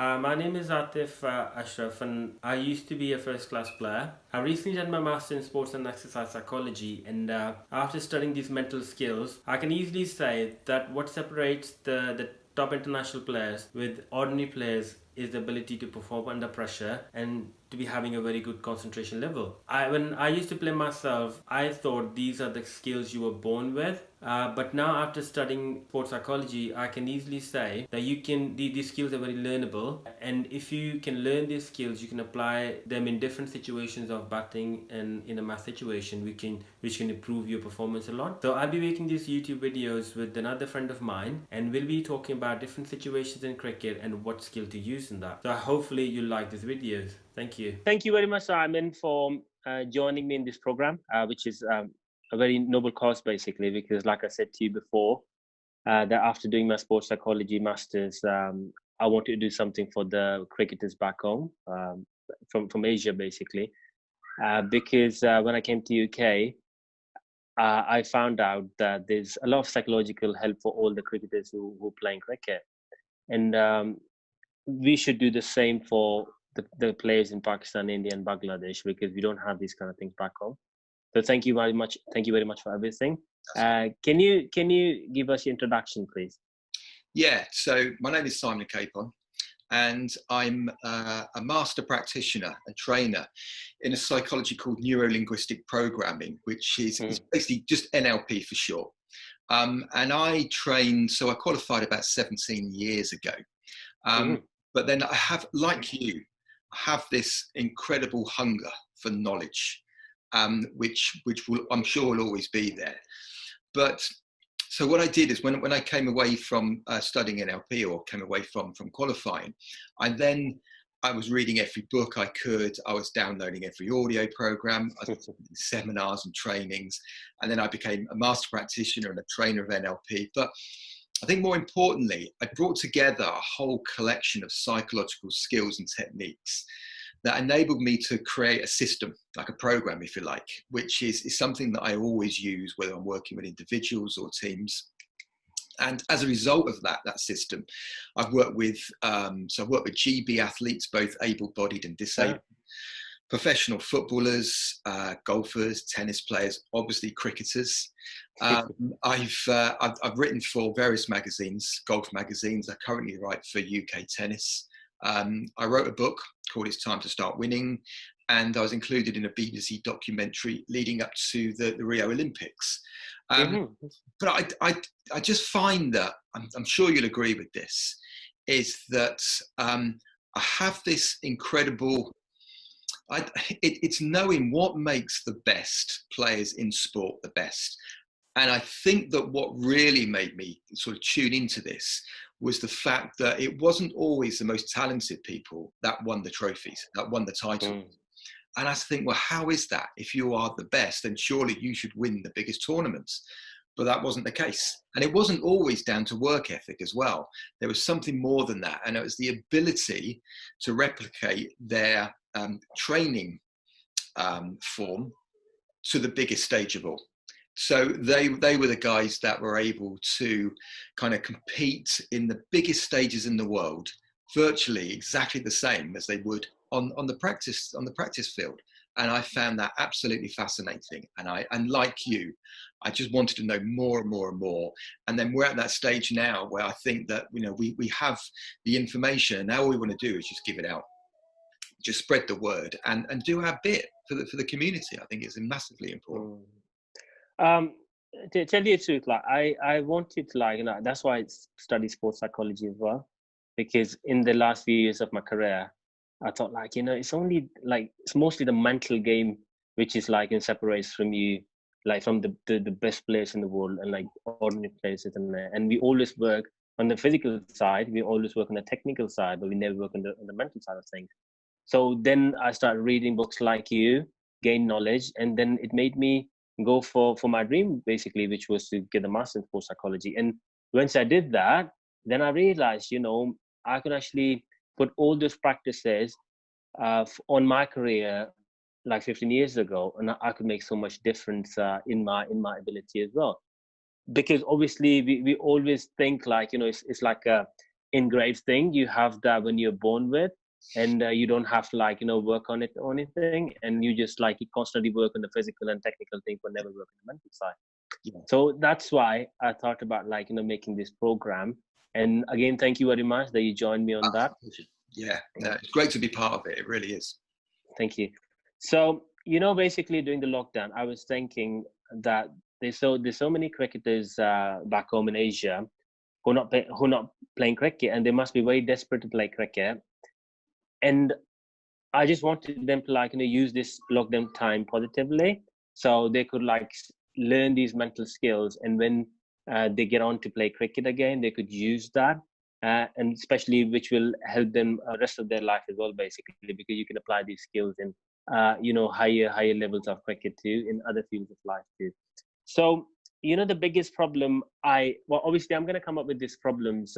My name is Atif Ashraf, and I used to be a first class player. I recently did my master in sports and exercise psychology, and after studying these mental skills, I can easily say that what separates the top international players with ordinary players is the ability to perform under pressure and to be having a very good concentration level. When I used to play myself, I thought these are the skills you were born with. But now, after studying sports psychology, I can easily say that these skills are very learnable, and if you can learn these skills, you can apply them in different situations of batting and in a math situation, which can improve your performance a lot. So I'll be making these YouTube videos with another friend of mine, and we'll be talking about different situations in cricket and what skill to use in that. So hopefully you'll like these videos. Thank you. Thank you very much, Simon, for joining me in this program, which is a very noble cause, basically, because, like I said to you before, that after doing my sports psychology masters, I wanted to do something for the cricketers back home, from Asia, basically, because when I came to UK, I found out that there's a lot of psychological help for all the cricketers who are playing cricket, and we should do the same for the players in Pakistan, India, and Bangladesh, because we don't have these kind of things back home. So thank you very much. Thank you very much for everything. Can you give us your introduction, please? Yeah, so my name is Simon Capon, and I'm a master practitioner, a trainer in a psychology called neuro-linguistic programming, which is basically just NLP for short. And I trained, so I qualified about 17 years ago. But then I have, like you, have this incredible hunger for knowledge, which will, I'm sure, will always be there. But so what I did is when I came away from studying NLP, or came away from qualifying, I was reading every book I could. I was downloading every audio program. I was doing seminars and trainings, and then I became a master practitioner and a trainer of NLP. But I think more importantly, I brought together a whole collection of psychological skills and techniques that enabled me to create a system, like a program, if you like, which is something that I always use, whether I'm working with individuals or teams. And as a result of that system, I've worked with, GB athletes, both able-bodied and disabled, professional footballers, golfers, tennis players, obviously cricketers. I've written for various magazines, golf magazines. I currently write for UK Tennis. I wrote a book called It's Time to Start Winning, and I was included in a BBC documentary leading up to the Rio Olympics. But I just find that, I'm sure you'll agree with this, is that I have this incredible, it's knowing what makes the best players in sport the best. And I think that what really made me sort of tune into this was the fact that it wasn't always the most talented people that won the trophies, that won the title. And I think, well, how is that? If you are the best, then surely you should win the biggest tournaments. But that wasn't the case. And it wasn't always down to work ethic as well. There was something more than that. And it was the ability to replicate their training form to the biggest stage of all. So they were the guys that were able to kind of compete in the biggest stages in the world, virtually exactly the same as they would on the practice field. And I found that absolutely fascinating. And like you, I just wanted to know more and more and more. And then we're at that stage now where I think that, we have the information. Now all we want to do is just give it out, just spread the word and do our bit for the community. I think it's massively important. To tell you the truth, like I wanted to, that's why I study sports psychology as well, because in the last few years of my career, I thought it's only it's mostly the mental game which is separates from you, from the best players in the world and ordinary players, isn't there? And we always work on the physical side, we always work on the technical side, but we never work on the mental side of things. So then I started reading books like you, gain knowledge, and then it made me go for my dream, basically, which was to get a master in sports psychology. And once I did that, then I realized, I could actually put all those practices on my career 15 years ago, and I could make so much difference in my ability as well. Because obviously we always think it's like ingrained thing. You have that when you're born with, and you don't have to like, work on it or anything. And you just like, you constantly work on the physical and technical thing, but never work on the mental side. Yeah. So that's why I thought about like, making this program. And again, thank you very much that you joined me on that. Yeah, no, it's great to be part of it. It really is. Thank you. So, basically during the lockdown, I was thinking that there's so many cricketers back home in Asia who are not playing cricket, and they must be very desperate to play cricket. And I just wanted them to like, use this lockdown time positively, so they could like learn these mental skills, and when they get on to play cricket again, they could use that, and especially which will help them rest of their life as well, basically, because you can apply these skills in higher levels of cricket too, in other fields of life too. So the biggest problem, obviously I'm going to come up with these problems,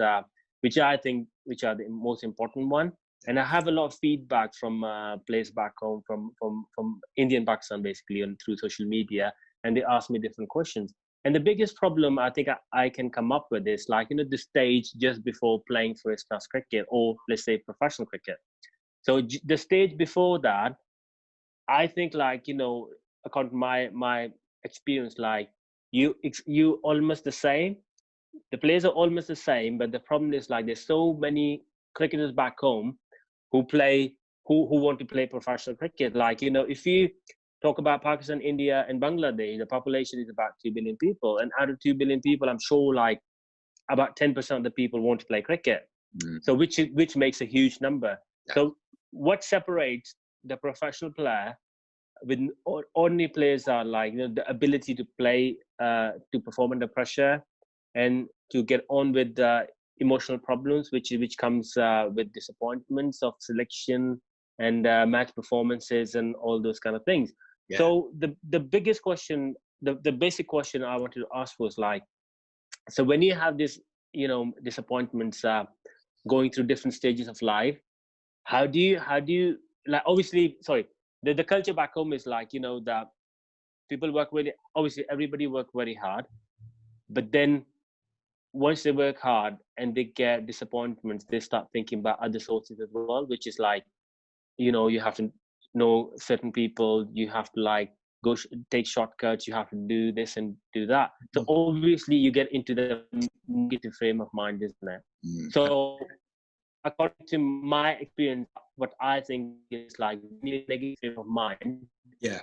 which I think which are the most important one. And I have a lot of feedback from players back home, from Indian Pakistan, basically, and through social media, and they ask me different questions. And the biggest problem I think I can come up with is like, the stage just before playing first class cricket, or let's say professional cricket. So the stage before that, I think like, according to my experience, like you almost the same. The players are almost the same, but the problem is like there's so many cricketers back home who want to play professional cricket. Like, if you talk about Pakistan, India, and Bangladesh, the population is about 2 billion people. And out of 2 billion people, I'm sure like about 10% of the people want to play cricket. So which makes a huge number. Yeah. So what separates the professional player with ordinary players are like, the ability to play, to perform under pressure, and to get on with emotional problems, which comes with disappointments of selection and match performances and all those kind of things. Yeah. So the biggest question, the basic question I wanted to ask was like, so when you have this, disappointments going through different stages of life, how do you like, obviously, sorry, the culture back home is like, that people work really, obviously everybody work very hard, but then once they work hard and they get disappointments, they start thinking about other sources as well, which is like, you have to know certain people, you have to like go take shortcuts, you have to do this and do that. So obviously you get into the negative frame of mind, isn't it? So according to my experience, what I think is like negative frame of mind. Yeah.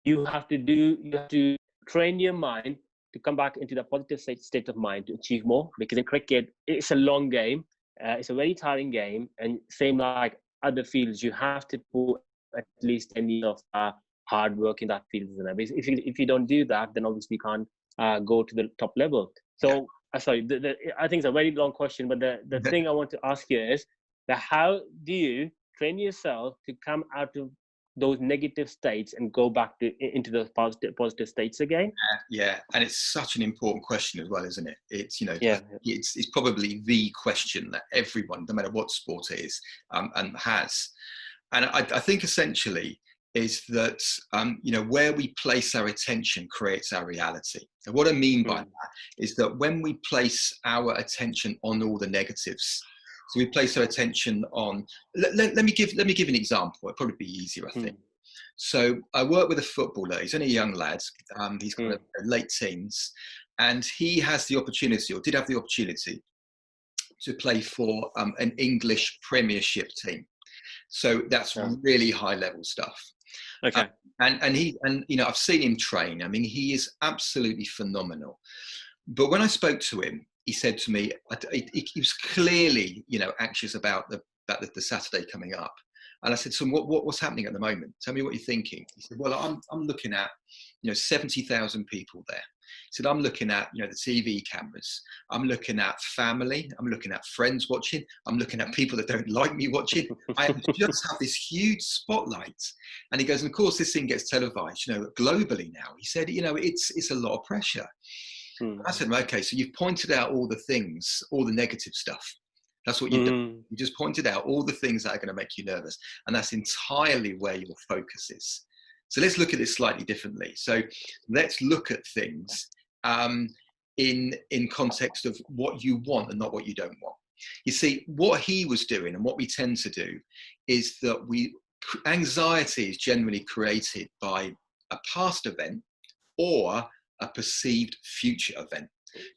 You have to train your mind to come back into the positive state of mind to achieve more. Because in cricket, it's a long game. It's a very tiring game. And same like other fields, you have to put at least 10 years of hard work in that field. If you don't do that, then obviously you can't go to the top level. So, sorry, I think it's a very long question, but the thing I want to ask you is that how do you train yourself to come out of those negative states and go back into those positive states again? Yeah, and it's such an important question as well, isn't it? It's it's probably the question that everyone, no matter what sport it is, and has. And I think essentially is that where we place our attention creates our reality. And what I mean by that is that when we place our attention on all the negatives, so we place our attention on. Let me give an example. It'll probably be easier, I think. So I work with a footballer. He's only a young lad. He's kind of late teens, and he has the opportunity, or did have the opportunity, to play for an English Premiership team. So that's really high level stuff. Okay. And I've seen him train. I mean, he is absolutely phenomenal. But when I spoke to him, he said to me, he was clearly, anxious about the Saturday coming up. And I said, so what's happening at the moment? Tell me what you're thinking. He said, well, I'm looking at, 70,000 people there. He said, I'm looking at, the TV cameras. I'm looking at family. I'm looking at friends watching. I'm looking at people that don't like me watching. I just have this huge spotlight. And he goes, and of course, this thing gets televised, globally now. He said, it's a lot of pressure. I said, okay, so you've pointed out all the things, all the negative stuff. That's what you've done. You just pointed out all the things that are going to make you nervous. And that's entirely where your focus is. So let's look at this slightly differently. So let's look at things in context of what you want and not what you don't want. You see, what he was doing and what we tend to do is that anxiety is generally created by a past event or a perceived future event.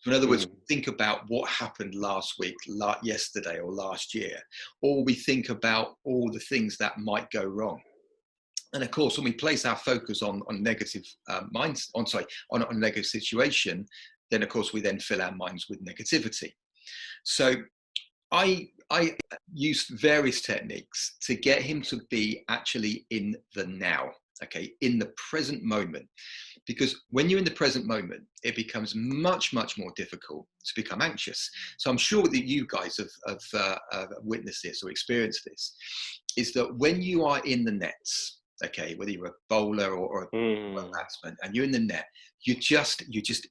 So in other words, think about what happened last week, yesterday, or last year, or we think about all the things that might go wrong. And of course, when we place our focus on negative minds, on a negative situation, then of course we then fill our minds with negativity. So I used various techniques to get him to be actually in the now, okay, in the present moment. Because when you're in the present moment, it becomes much, much more difficult to become anxious. So I'm sure that you guys have witnessed this or experienced this, is that when you are in the nets, okay, whether you're a bowler or a batsman, and you're in the net, you're just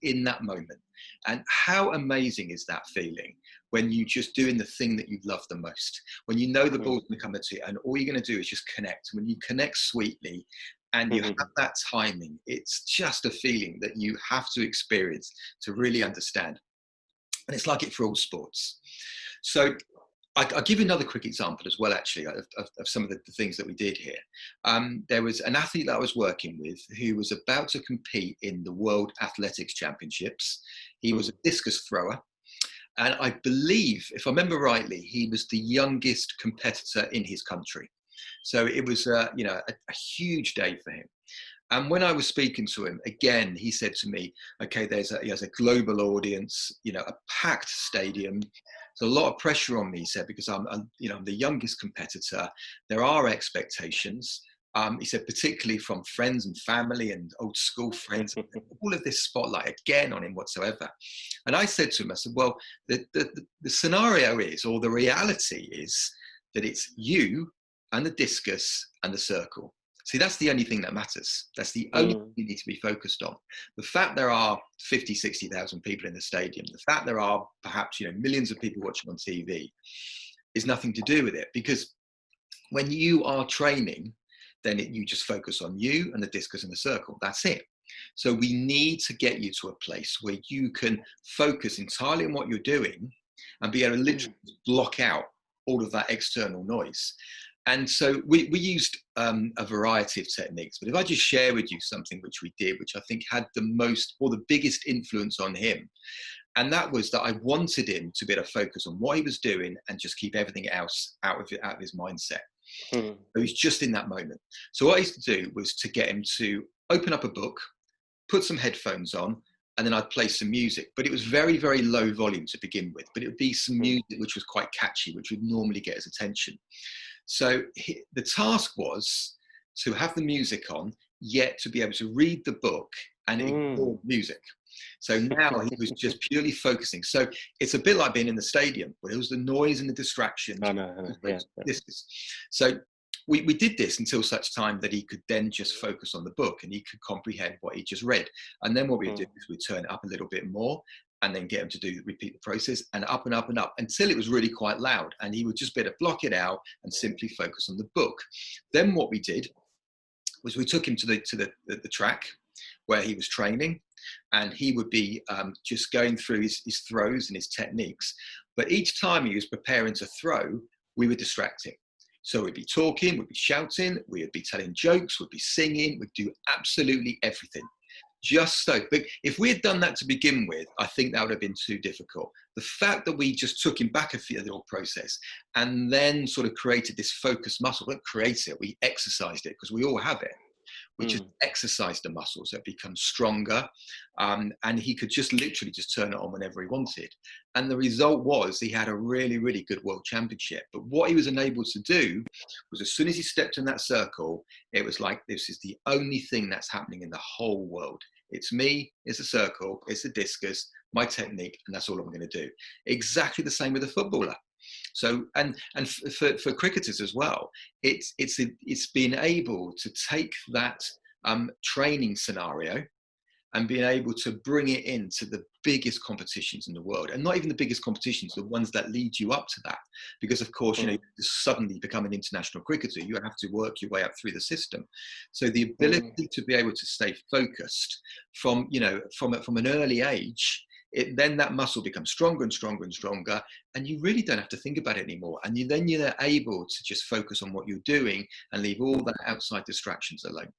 in that moment. And how amazing is that feeling when you're just doing the thing that you love the most, when you know the ball's going to come at you, and all you're going to do is just connect. When you connect sweetly and you have that timing, it's just a feeling that you have to experience to really understand. And it's like it for all sports. So I'll give you another quick example as well, actually, of some of the things that we did here. There was an athlete that I was working with who was about to compete in the World Athletics Championships. He was a discus thrower. And I believe, if I remember rightly, he was the youngest competitor in his country. So it was, a huge day for him. And when I was speaking to him, again, he said to me, okay, he has a global audience, a packed stadium. There's a lot of pressure on me, he said, because I'm the youngest competitor. There are expectations. He said, particularly from friends and family and old school friends, all of this spotlight again on him whatsoever. And I said to him, I said, well, the scenario is, or the reality is, that it's you and the discus and the circle. See, that's the only thing that matters. That's the only thing you need to be focused on. The fact there are 50, 60,000 people in the stadium, the fact there are perhaps millions of people watching on TV is nothing to do with it. Because when you are training, then you just focus on you and the discus and the circle. That's it. So we need to get you to a place where you can focus entirely on what you're doing and be able to literally block out all of that external noise. And so we used a variety of techniques, but if I just share with you something which we did, which I think had the most or the biggest influence on him, and that was that I wanted him to be able to focus on what he was doing and just keep everything else out of his mindset. So he's just in that moment. So what I used to do was to get him to open up a book, put some headphones on, and then I'd play some music. But it was very, very low volume to begin with, but it would be some music which was quite catchy, which would normally get his attention. So the task was to have the music on, yet to be able to read the book and ignore music. So now he was just purely focusing. So it's a bit like being in the stadium, where it was the noise and the distractions. I know. Yeah. So we did this until such time that he could then just focus on the book and he could comprehend what he just read. And then what we do is we turn it up a little bit more, and then get him to repeat the process, and up and up and up until it was really quite loud, and he would just be able to block it out and simply focus on the book. Then what we did was we took him to the track where he was training, and he would be just going through his throws and his techniques. But each time he was preparing to throw, we would distract him. So we'd be talking, we'd be shouting, we would be telling jokes, we'd be singing, we'd do absolutely everything. Just so, but if we had done that to begin with, I think that would have been too difficult. The fact that we just took him back a little process and then sort of created this focus muscle, we didn't create it, we exercised it, because we all have it. We just exercised the muscles, so it becomes stronger, and he could just literally just turn it on whenever he wanted. And the result was he had a really, really good world championship. But what he was unable to do was, as soon as he stepped in that circle, it was like, this is the only thing that's happening in the whole world. It's me, it's a circle, it's a discus, my technique, and that's all I'm going to do. Exactly the same with a footballer. So, and for cricketers as well, it's being able to take that training scenario and being able to bring it into the biggest competitions in the world, and not even the biggest competitions, the ones that lead you up to that. Because of course, you suddenly become an international cricketer, you have to work your way up through the system. So the ability to be able to stay focused from an early age then that muscle becomes stronger and stronger and stronger, and you really don't have to think about it anymore. And you're able to just focus on what you're doing and leave all that outside distractions alone.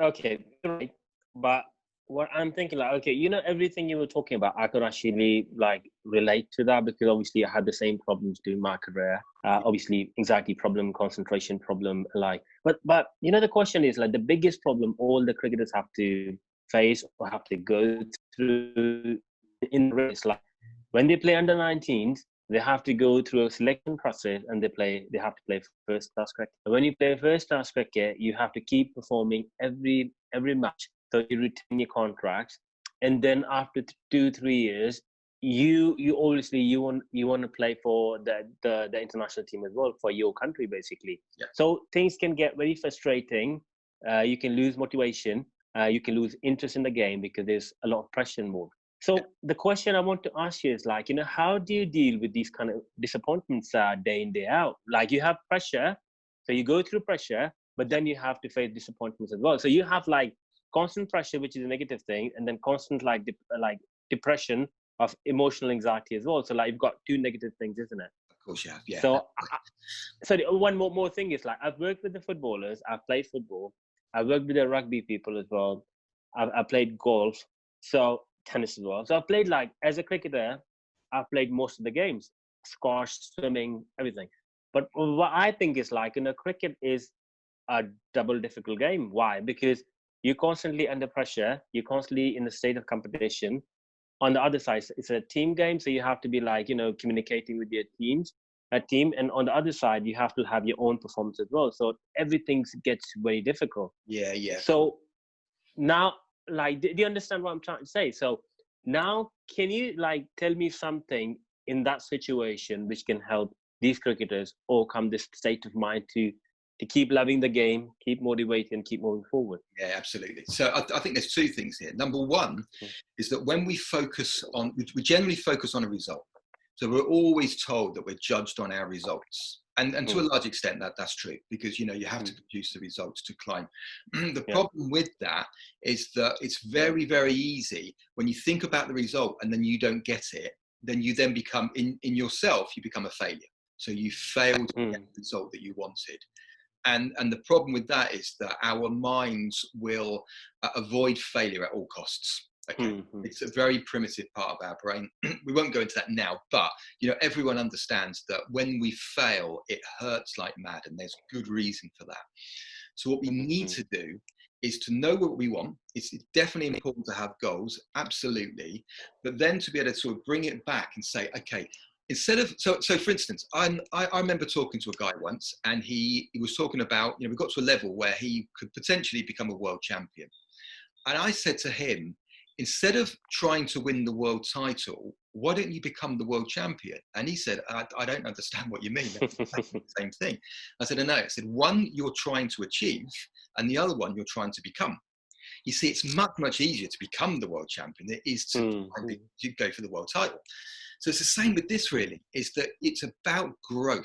Okay, right. But what I'm thinking, like, okay, everything you were talking about, I could actually like relate to that, because obviously I had the same problems during my career. Obviously, anxiety problem, concentration problem, like. But the question is, like, the biggest problem all the cricketers have to face or have to go through in the race, like when they play under 19s, they have to go through a selection process, and they have to play first class cricket. When you play first class cricket, you have to keep performing every match, so you retain your contracts. And then after 2-3 years, you obviously you want to play for the international team as well, for your country, basically. Yeah. So things can get very frustrating. You can lose motivation. You can lose interest in the game, because there's a lot of pressure involved. So the question I want to ask you is, like, how do you deal with these kind of disappointments day in, day out? Like, you have pressure, so you go through pressure, but then you have to face disappointments as well. So you have like constant pressure, which is a negative thing, and then constant like depression of emotional anxiety as well. So like you've got two negative things, isn't it? Of course you have, yeah. So, one more thing is, like, I've worked with the footballers, I've played football, I've worked with the rugby people as well, I played golf, so tennis as well. So I've played, like, as a cricketer, I've played most of the games, squash, swimming, everything. But what I think is, like, cricket is a double difficult game. Why? Because you're constantly under pressure, you're constantly in a state of competition. On the other side, it's a team game, so you have to be like, communicating with your team. And on the other side, you have to have your own performance as well. So everything gets very difficult. Yeah. So now, like, do you understand what I'm trying to say? So now, can you like tell me something in that situation which can help these cricketers overcome this state of mind to keep loving the game, keep motivated, and keep moving forward? Yeah, absolutely. So I think there's two things here. Number one is that when we generally focus on a result. So we're always told that we're judged on our results. And to a large extent, that's true, because, you have to produce the results to climb. The problem with that is that it's very, very easy when you think about the result and then you don't get it, then you then become, in yourself, you become a failure. So you failed to get the result that you wanted. And the problem with that is that our minds will avoid failure at all costs. Okay, it's a very primitive part of our brain. We won't go into that now, but everyone understands that when we fail, it hurts like mad, and there's good reason for that. So what we need to do is to know what we want. It's definitely important to have goals, absolutely, but then to be able to sort of bring it back and say, okay, instead of so for instance, I remember talking to a guy once, and he was talking about, we got to a level where he could potentially become a world champion, and I said to him, instead of trying to win the world title, why don't you become the world champion? And he said, I don't understand what you mean. That's the same thing. I said, no. I said, one you're trying to achieve, and the other one you're trying to become. You see, it's much, much easier to become the world champion than it is to go for the world title. So it's the same with this, really, is that it's about growth.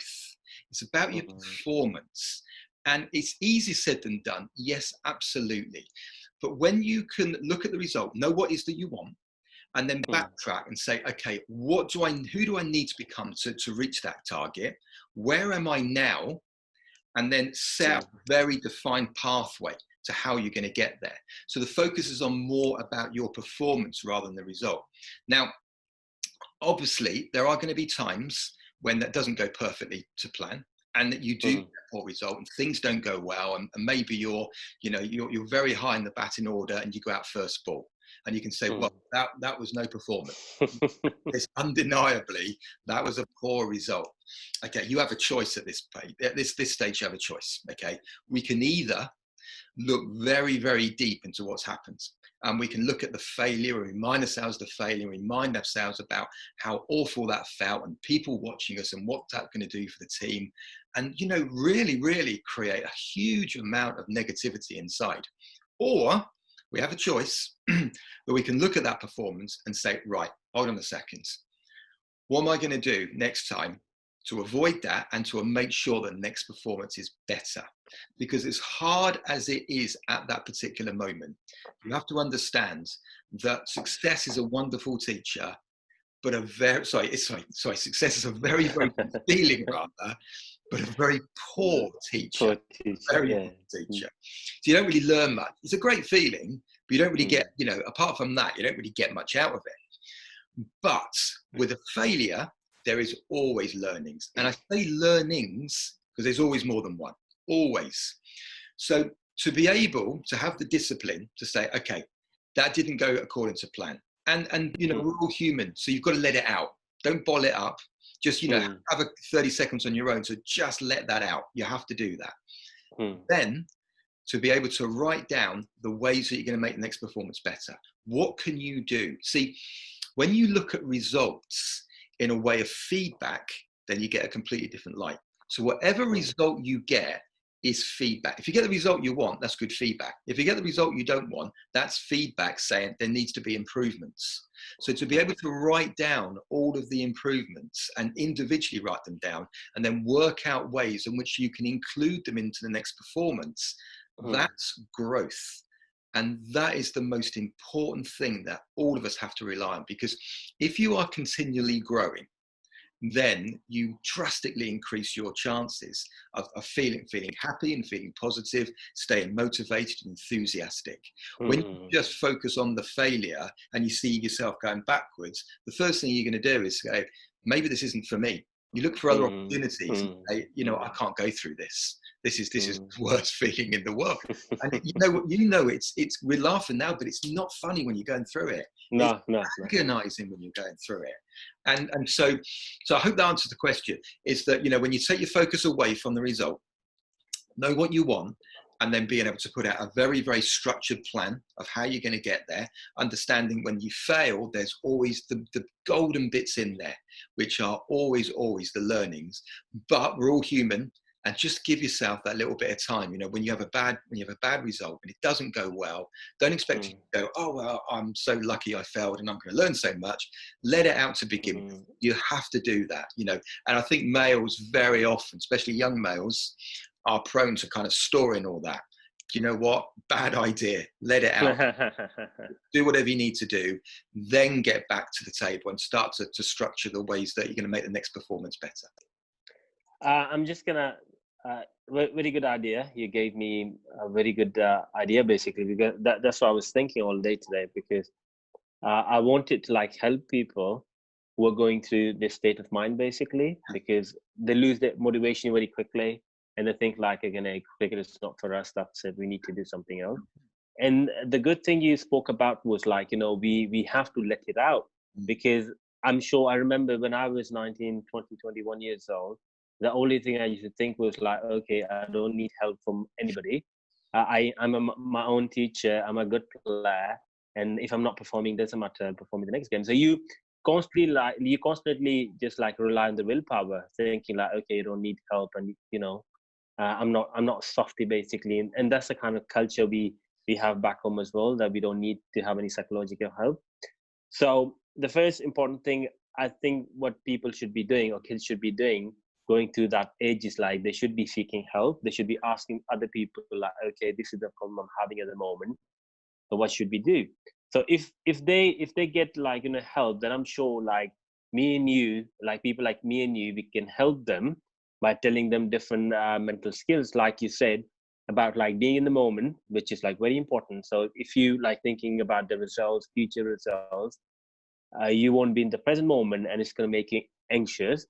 It's about your performance. And it's easier said than done. Yes, absolutely. But when you can look at the result, know what it is that you want, and then backtrack and say, okay, who do I need to become to reach that target? Where am I now? And then set out a very defined pathway to how you're going to get there. So the focus is on more about your performance rather than the result. Now, obviously, there are going to be times when that doesn't go perfectly to plan, and that you do get a poor result and things don't go well, and maybe you're very high in the batting order and you go out first ball, and you can say, well, that was no performance. It's undeniably that was a poor result. Okay, you have a choice at this page. At this stage, you have a choice. Okay, we can either look very, very deep into what's happened, and we can look at the failure and remind ourselves of the failure, remind ourselves about how awful that felt and people watching us and what that's going to do for the team, and really, really create a huge amount of negativity inside. Or we have a choice where we can look at that performance and say, right, hold on a second, what am I going to do next time to avoid that and to make sure that next performance is better. Because as hard as it is at that particular moment, you have to understand that success is a wonderful teacher, but success is a very, very good feeling rather, but a very poor teacher. Poor teacher, Very yeah. poor teacher. So you don't really learn much. It's a great feeling, but you don't really get, apart from that, you don't really get much out of it. But with a failure, there is always learnings. And I say learnings because there's always more than one, always. So to be able to have the discipline to say, okay, that didn't go according to plan. And we're all human, so you've got to let it out. Don't bottle it up. Just, have a 30 seconds on your own. So just let that out. You have to do that. Then to be able to write down the ways that you're going to make the next performance better. What can you do? See, when you look at results in a way of feedback, then you get a completely different light. So whatever result you get is feedback. If you get the result you want, that's good feedback. If you get the result you don't want, that's feedback saying there needs to be improvements. So to be able to write down all of the improvements and individually write them down and then work out ways in which you can include them into the next performance, that's growth. And that is the most important thing that all of us have to rely on, because if you are continually growing, then you drastically increase your chances of feeling happy and feeling positive, staying motivated and enthusiastic. When you just focus on the failure and you see yourself going backwards, the first thing you're going to do is say, maybe this isn't for me. You look for other opportunities. And say, I can't go through this. This is the worst feeling in the world. And it's we're laughing now, but it's not funny when you're going through it. No. Agonizing when you're going through it. And so I hope that answers the question, is that, when you take your focus away from the result, know what you want, and then being able to put out a very, very structured plan of how you're going to get there, understanding when you fail, there's always the golden bits in there, which are always the learnings. But we're all human, and just give yourself that little bit of time. When you have a bad result and it doesn't go well, don't expect you to go, oh, well, I'm so lucky I failed and I'm going to learn so much. Let it out to begin with. You have to do that, And I think males very often, especially young males, are prone to kind of storing all that. You know what? Bad idea. Let it out. Do whatever you need to do. Then get back to the table and start to structure the ways that you're going to make the next performance better. I'm just going to... very good idea. You gave me a very good idea, basically, because that's what I was thinking all day today, because I wanted to help people who are going through this state of mind, basically, because they lose their motivation very quickly and they think cricket is not for us. That's it. We need to do something else. And the good thing you spoke about was we have to let it out, because I'm sure I remember when I was 19, 20, 21 years old, the only thing I used to think was okay, I don't need help from anybody. I'm my own teacher. I'm a good player. And if I'm not performing, doesn't matter, I'm performing the next game. So you constantly just rely on the willpower, thinking okay, you don't need help. And, I'm not softy, basically. And that's the kind of culture we have back home as well, that we don't need to have any psychological help. So the first important thing, I think, what people should be doing, or kids should be doing, going through that age, is they should be seeking help. They should be asking other people, okay, this is the problem I'm having at the moment, so what should we do? So if they get help, then I'm sure me and you, people like me and you, we can help them by telling them different mental skills, like you said, about being in the moment, which is very important. So if you thinking about the results, future results, you won't be in the present moment, and it's going to make you anxious,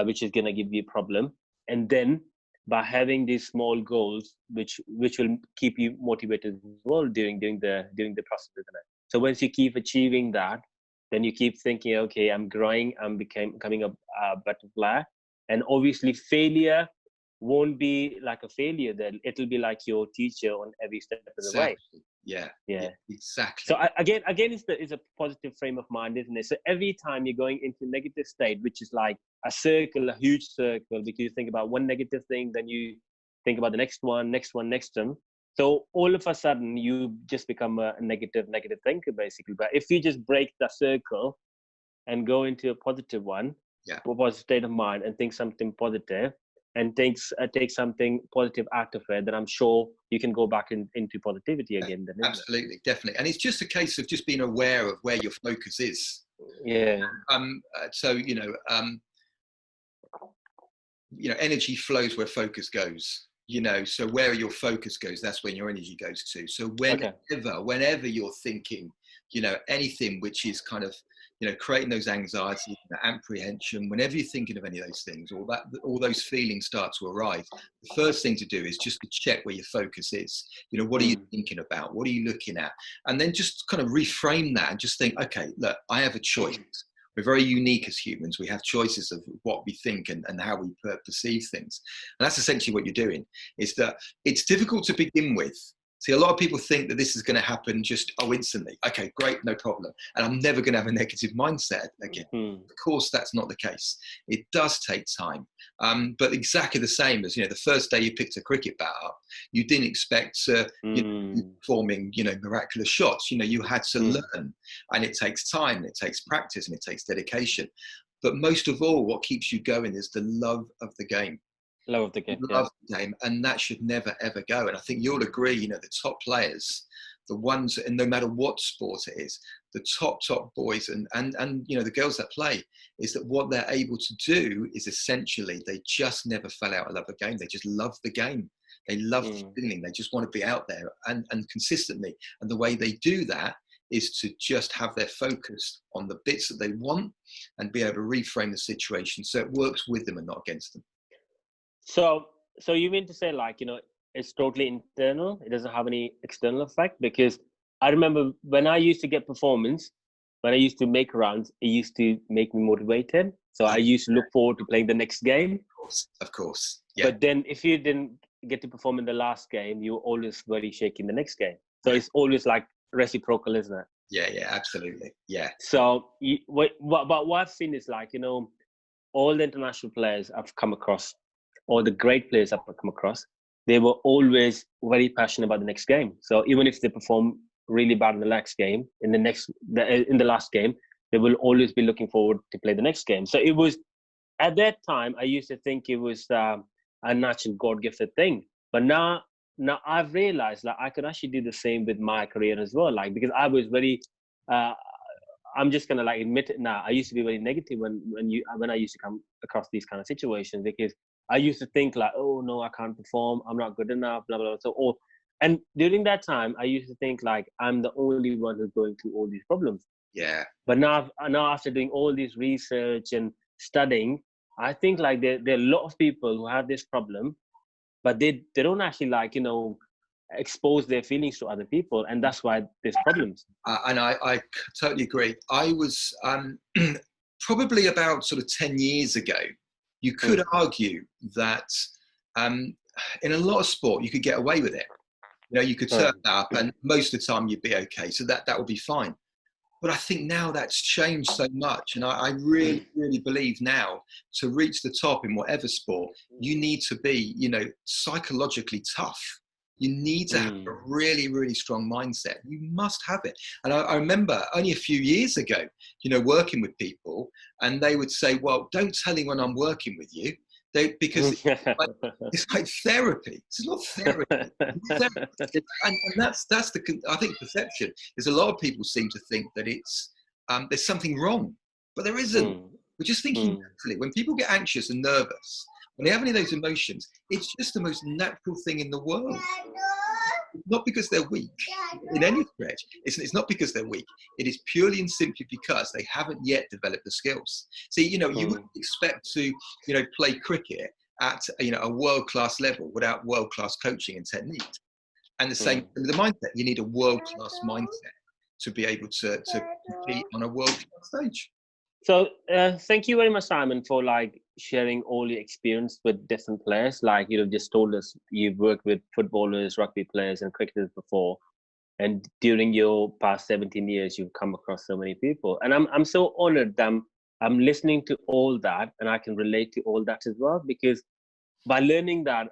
which is going to give you a problem. And then by having these small goals, which will keep you motivated as well during the process, isn't it? So once you keep achieving that, then you keep thinking, okay, I'm growing, I'm becoming a better player. And obviously failure won't be a failure, then it'll be your teacher on every step of the way. Yeah, exactly. So again, it's a positive frame of mind, isn't it? So every time you're going into negative state, which is a circle, a huge circle, because you think about one negative thing, then you think about the next one. So all of a sudden you just become a negative thinker, basically. But if you just break the circle and go into a positive one, Yeah. positive state of mind and think something positive and take something positive out of it, then I'm sure you can go back into positivity again. Then, absolutely, definitely. And it's just a case of just being aware of where your focus is. Yeah. So, energy flows where focus goes. So where your focus goes, that's when your energy goes to. So whenever you're thinking, anything which is kind of, creating those anxieties, apprehension, whenever you're thinking of any of those things, all those feelings start to arise, the first thing to do is just to check where your focus is. What are you thinking about? What are you looking at? And then just kind of reframe that and just think, okay, look, I have a choice. We're very unique as humans. We have choices of what we think and how we perceive things. And that's essentially what you're doing, is that it's difficult to begin with. See, a lot of people think that this is going to happen just, instantly. Okay, great, no problem. And I'm never going to have a negative mindset again. Of course, that's not the case. It does take time. But exactly the same as, the first day you picked a cricket bat up, you didn't expect to, performing, miraculous shots. You had to learn, and it takes time, and it takes practice, and it takes dedication. But most of all, what keeps you going is the love of the game. Love the game. Love the game, and that should never ever go. And I think you'll agree, the top players, the ones, and no matter what sport it is, the top boys and the girls that play, is that what they're able to do is essentially they just never fell out of love the game. They just love the game. They love the feeling. They just want to be out there and consistently. And the way they do that is to just have their focus on the bits that they want and be able to reframe the situation so it works with them and not against them. So you mean to say, like, it's totally internal? It doesn't have any external effect? Because I remember when I used to get performance, when I used to make runs, it used to make me motivated. So I used to look forward to playing the next game. Of course. Yeah. But then if you didn't get to perform in the last game, you were always very shaky in the next game. So it's always like reciprocal, isn't it? Yeah, absolutely. Yeah. So what I've seen is, like, all the international players I've come across, or the great players I've come across, they were always very passionate about the next game. So even if they perform really bad in the last game, in the last game, they will always be looking forward to play the next game. So it was, at that time, I used to think it was a natural God-gifted thing. But now I've realized, like, I could actually do the same with my career as well. Like, because I was very, I'm just gonna, like, admit it now. I used to be very negative when I used to come across these kind of situations, because I used to think, like, oh no, I can't perform, I'm not good enough, blah blah blah. And during that time, I used to think, like, I'm the only one who's going through all these problems. Yeah. But now after doing all this research and studying, I think, like, there are a lot of people who have this problem, but they don't actually, like, expose their feelings to other people, and that's why there's problems. And I totally agree. I was probably about sort of 10 years ago, you could argue that in a lot of sport, you could get away with it. You could turn up and most of the time you'd be okay. So that would be fine. But I think now that's changed so much. And I really, really believe now, to reach the top in whatever sport, you need to be, psychologically tough. You need to have a really, really strong mindset. You must have it. And I remember only a few years ago, working with people, and they would say, well, don't tell anyone I'm working with you. Because it's like therapy. It's not therapy. And that's the, I think, perception is, a lot of people seem to think that it's there's something wrong, but there isn't. We're just thinking naturally. When people get anxious and nervous, when they have any of those emotions, it's just the most natural thing in the world. Not because they're weak in any stretch. It's not because they're weak. It is purely and simply because they haven't yet developed the skills. See, you wouldn't expect to, play cricket at, a world-class level without world-class coaching and technique. And the same with the mindset. You need a world-class mindset to be able to compete on a world-class stage. So thank you very much, Simon, for, like, sharing all your experience with different players. Like, just told us you've worked with footballers, rugby players, and cricketers before, and during your past 17 years, you've come across so many people. And I'm so honored that I'm listening to all that, and I can relate to all that as well, because by learning that,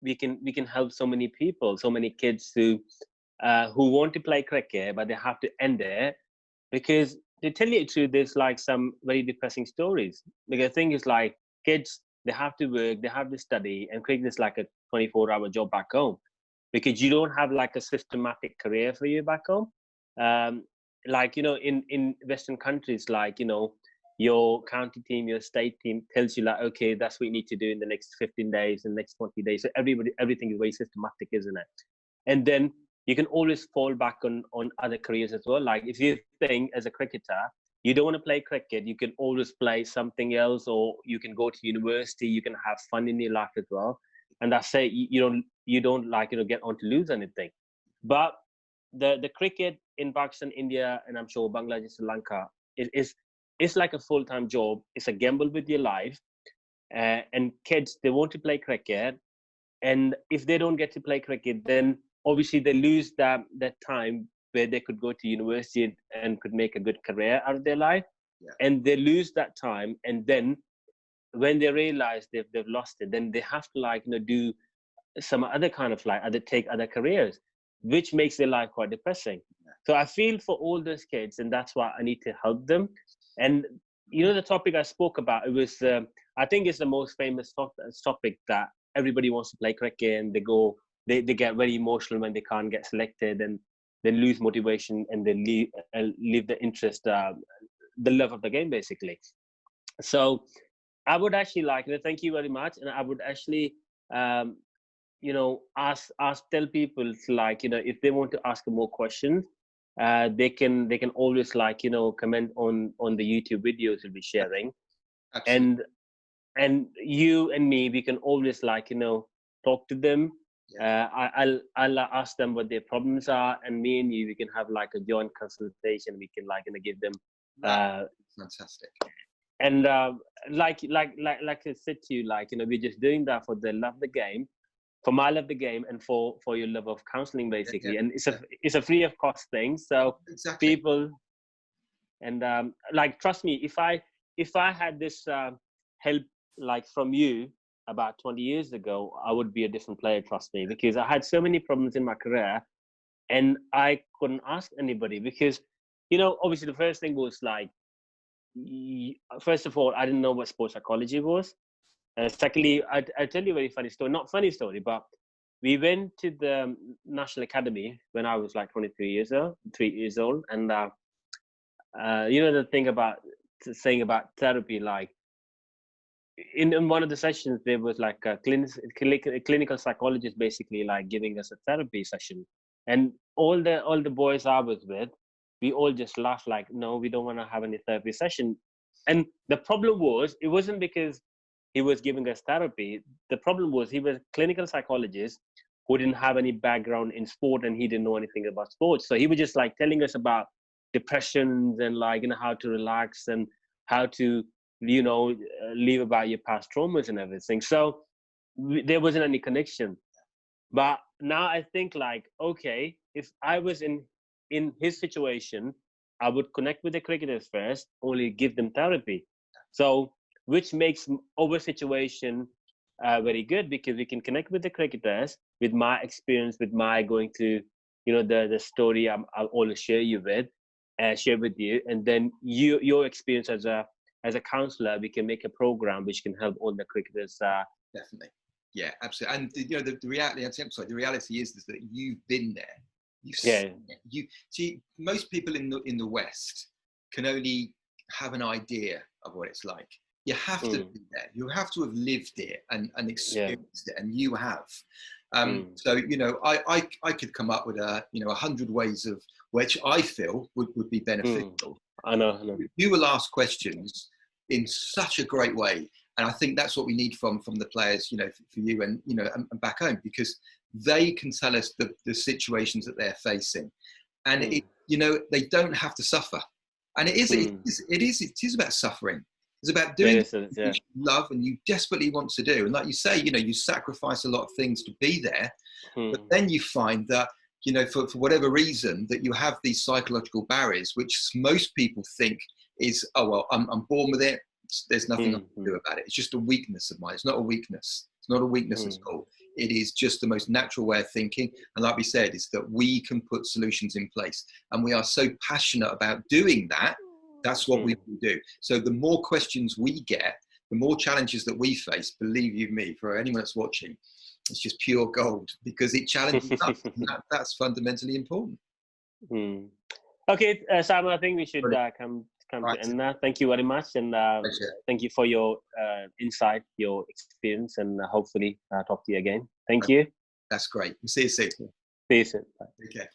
we can help so many people, so many kids who want to play cricket, but they have to end it, because to tell you the truth, there's like some very depressing stories. Because the thing is, like, kids, they have to work, they have to study, and cricket is like a 24-hour job back home, because you don't have like a systematic career for you back home. Like, you know, in Western countries, like, you know, your county team, your state team tells you like, okay, that's what you need to do in the next 15 days and next 20 days. So everything is very systematic, isn't it? And then you can always fall back on other careers as well. Like, if you think as a cricketer, you don't want to play cricket, you can always play something else, or you can go to university, you can have fun in your life as well. And that's it, you don't like, you know, get on to lose anything. But the cricket in Pakistan, India, and I'm sure Bangladesh, Sri Lanka, it's like a full-time job. It's a gamble with your life. And kids, they want to play cricket. And if they don't get to play cricket, then obviously they lose that time where they could go to university and could make a good career out of their life. Yeah. And they lose that time. And then when they realize they've lost it, then they have to, like, you know, do some other kind of, like, take other careers, which makes their life quite depressing. Yeah. So I feel for all those kids, and that's why I need to help them. And, you know, the topic I spoke about, it was, I think it's the most famous topic, that everybody wants to play cricket, and they get very emotional when they can't get selected, and they lose motivation, and they leave the interest, the love of the game, basically. So I would actually like, thank you very much. And I would actually, you know, tell people to, like, you know, if they want to ask more questions, they can always, like, you know, comment on the YouTube videos we'll be sharing. Absolutely. And you and me, we can always, like, you know, talk to them. Yeah. I'll ask them what their problems are, and me and you, we can have like a joint consultation. We can, like, you know, give them Fantastic. And like I said to you, like, you know, we're just doing that for the love of the game, for my love of the game, and for your love of counseling, basically. Yeah. And it's a free of cost thing. So exactly. People, and like, trust me, if I had this help, like, from you about 20 years ago, I would be a different player, trust me, because I had so many problems in my career, and I couldn't ask anybody, because, you know, obviously the first thing was, like, first of all, I didn't know what sports psychology was. Secondly, I'll tell you a very funny story, not funny story, but we went to the National Academy when I was like 3 years old. And you know, the thing about saying about therapy, like, in one of the sessions, there was like a clinical psychologist, basically, like, giving us a therapy session. And all the boys I was with, we all just laughed, like, no, we don't want to have any therapy session. And the problem was, it wasn't because he was giving us therapy. The problem was, he was a clinical psychologist who didn't have any background in sport, and he didn't know anything about sports. So he was just, like, telling us about depressions, and, like, you know, how to relax, and how to, you know, leave about your past traumas and everything. So there wasn't any connection. But now I think, like, okay, if I was in his situation, I would connect with the cricketers first, only give them therapy. So, which makes our situation very good, because we can connect with the cricketers with my experience, with my going to, you know, the story I'll always share with you, and then your experience as a counselor, we can make a program which can help all the cricketers. Definitely. Yeah, absolutely. And, you know, the reality, the reality is that you've been there. You see, most people in the West can only have an idea of what it's like. You have to be there. You have to have lived it and experienced it, and you have. So, you know, I could come up with 100 ways of which I feel would be beneficial. I know. You will ask questions in such a great way, and I think that's what we need from the players, you know, for you and, you know, and back home, because they can tell us the situations that they're facing, and you know, they don't have to suffer. And it is about suffering. It's about doing what you love and you desperately want to do. And like you say, you know, you sacrifice a lot of things to be there, but then you find that, you know, for whatever reason, that you have these psychological barriers, which most people think is, oh, well, I'm born with it. There's nothing I can do about it. It's just a weakness of mine. It's not a weakness. It's not a weakness at all. It is just the most natural way of thinking. And like we said, it's that we can put solutions in place. And we are so passionate about doing that That's what we do. So the more questions we get, the more challenges that we face, believe you me, for anyone that's watching, it's just pure gold because it challenges us. And that's fundamentally important. Okay, Simon, I think we should come Right. to end now. Thank you very much, and thank you for your insight, your experience, and hopefully talk to you again. Thank you. That's great. We'll see you soon. See you soon. Bye. Take care.